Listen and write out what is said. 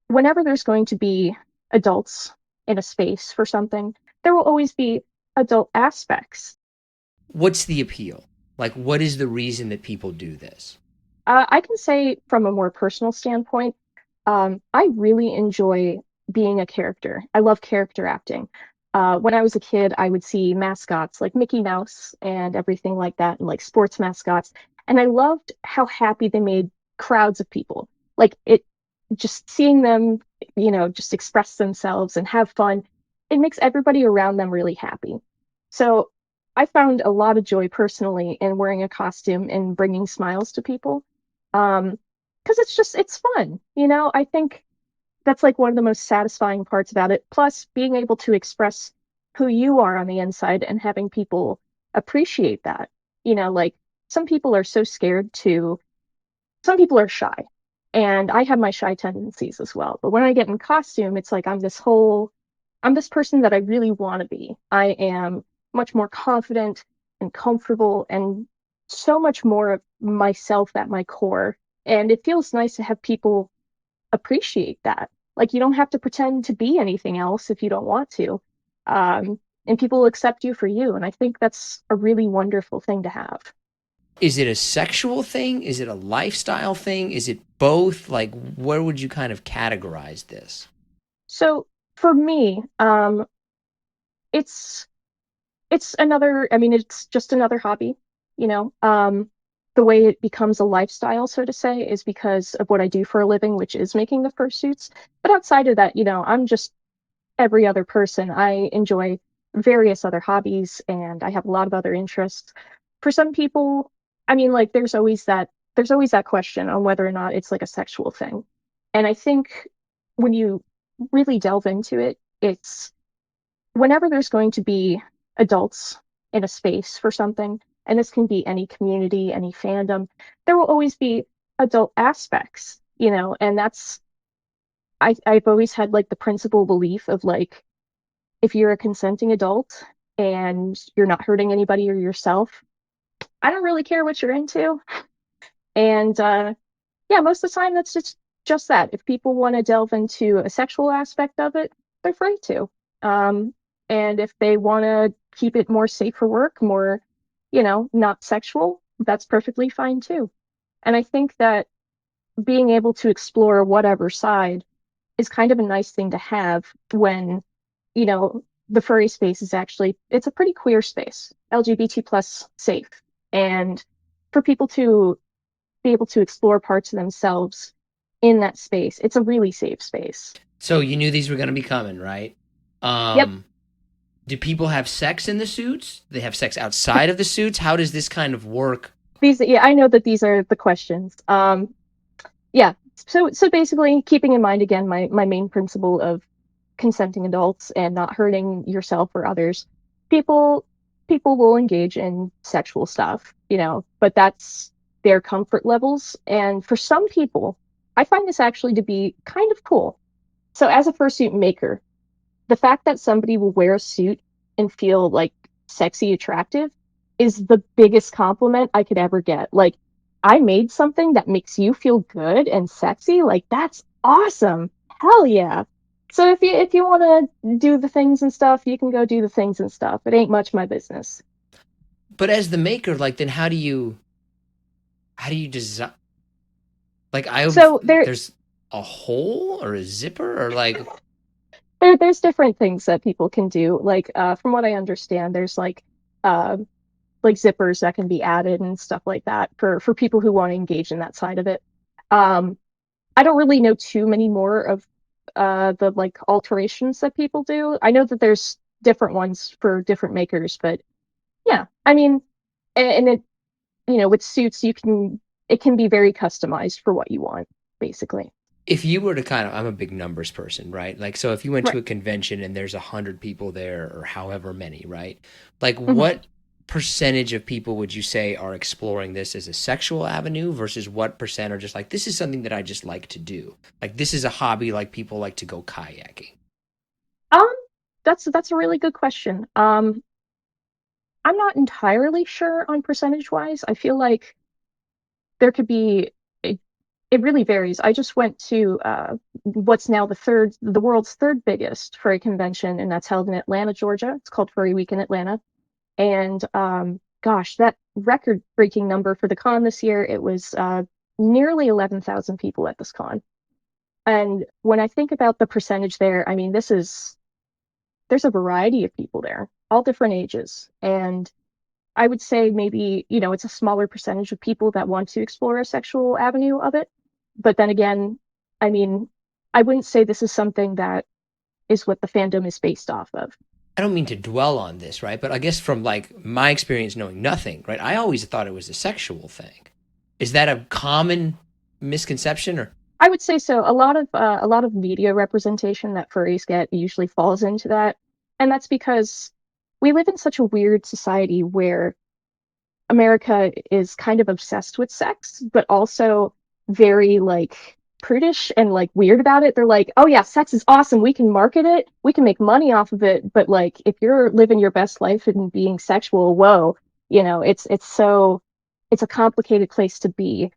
whenever there's going to be adults in a space for something, there will always be adult aspects. What's the appeal? Like, what is the reason that people do this? I can say from a more personal standpoint, I really enjoy being a character. I love character acting. When I was a kid, I would see mascots like Mickey Mouse and everything like that, and like sports mascots. And I loved how happy they made crowds of people. Like it, just seeing them, just express themselves and have fun, it makes everybody around them really happy. So I found a lot of joy personally in wearing a costume and bringing smiles to people. Because it's fun, I think that's like one of the most satisfying parts about it. Plus, being able to express who you are on the inside and having people appreciate that. Like some people are so scared to, some people are shy, and I have my shy tendencies as well. But when I get in costume, it's like I'm this person that I really want to be. I am much more confident and comfortable and so much more of myself at my core. And it feels nice to have people appreciate that. Like you don't have to pretend to be anything else if you don't want to. And people will accept you for you. And I think that's a really wonderful thing to have. Is it a sexual thing? Is it a lifestyle thing? Is it both? Like, where would you kind of categorize this? So for me, it's it's just another hobby, you know. The way it becomes a lifestyle, so to say, is because of what I do for a living, which is making the fursuits. But outside of that, I'm just every other person. I enjoy various other hobbies and I have a lot of other interests. For some people, like there's always that question on whether or not it's like a sexual thing. And I think when you really delve into it, it's whenever there's going to be adults in a space for something, and this can be any community, any fandom, there will always be adult aspects, and I've always had like the principal belief of like if you're a consenting adult and you're not hurting anybody or yourself, I don't really care what you're into. And yeah, most of the time that's just that. If people want to delve into a sexual aspect of it, they're free to. Um, and if they want to keep it more safe for work, more, not sexual, that's perfectly fine too. And I think that being able to explore whatever side is kind of a nice thing to have when, the furry space is actually, it's a pretty queer space, LGBT plus safe. And for people to be able to explore parts of themselves in that space, it's a really safe space. So you knew these were going to be coming, right? Yep. Um, do people have sex in the suits? Do they have sex outside of the suits? How does this kind of work? Yeah, I know that these are the questions. Yeah. So basically keeping in mind again my main principle of consenting adults and not hurting yourself or others, people people will engage in sexual stuff, but that's their comfort levels. And for some people, I find this actually to be kind of cool. So as a fursuit maker, the fact that somebody will wear a suit and feel like sexy attractive is the biggest compliment I could ever get. Like, I made something that makes you feel good and sexy. Like, that's awesome. Hell yeah. So if you want to do the things and stuff, you can go do the things and stuff. It ain't much my business. But as the maker, like, then how do you design? Like, So there's a hole or a zipper or like, there's different things that people can do. Like from what I understand, there's uh like zippers that can be added and stuff like that for people who want to engage in that side of it. Um, I don't really know too many more of the like alterations that people do. I know that there's different ones for different makers, but yeah, and it with suits it can be very customized for what you want, basically. if you were to kind of, I'm a big numbers person, right? Like, so if you went to Right. a convention and there's 100 people there or however many, right? Like, Hmm. what percentage of people would you say are exploring this as a sexual avenue versus what percent are just like, this is something that I just like to do? Like, this is a hobby, like people like to go kayaking. Um, that's a really good question. I'm not entirely sure on percentage wise. I feel like there could be It really varies. I just went to what's now the world's third biggest furry convention, and that's held in Atlanta, Georgia. It's called Furry Week in Atlanta. And gosh, that record-breaking number for the con this year, it was nearly 11,000 people at this con. And when I think about the percentage there, I mean, there's a variety of people there, all different ages. And I would say maybe, it's a smaller percentage of people that want to explore a sexual avenue of it. But then again, I mean, I wouldn't say this is something that is what the fandom is based off of. I don't mean to dwell on this, right? But I guess from like my experience knowing nothing, right? I always thought it was a sexual thing. Is that a common misconception or I would say so. A lot of media representation that furries get usually falls into that, and that's because we live in such a weird society where America is kind of obsessed with sex, but also very like prudish and like weird about it. They're like, "Oh yeah, sex is awesome. We can market it. We can make money off of it." But like if you're living your best life and being sexual, whoa, it's a complicated place to be.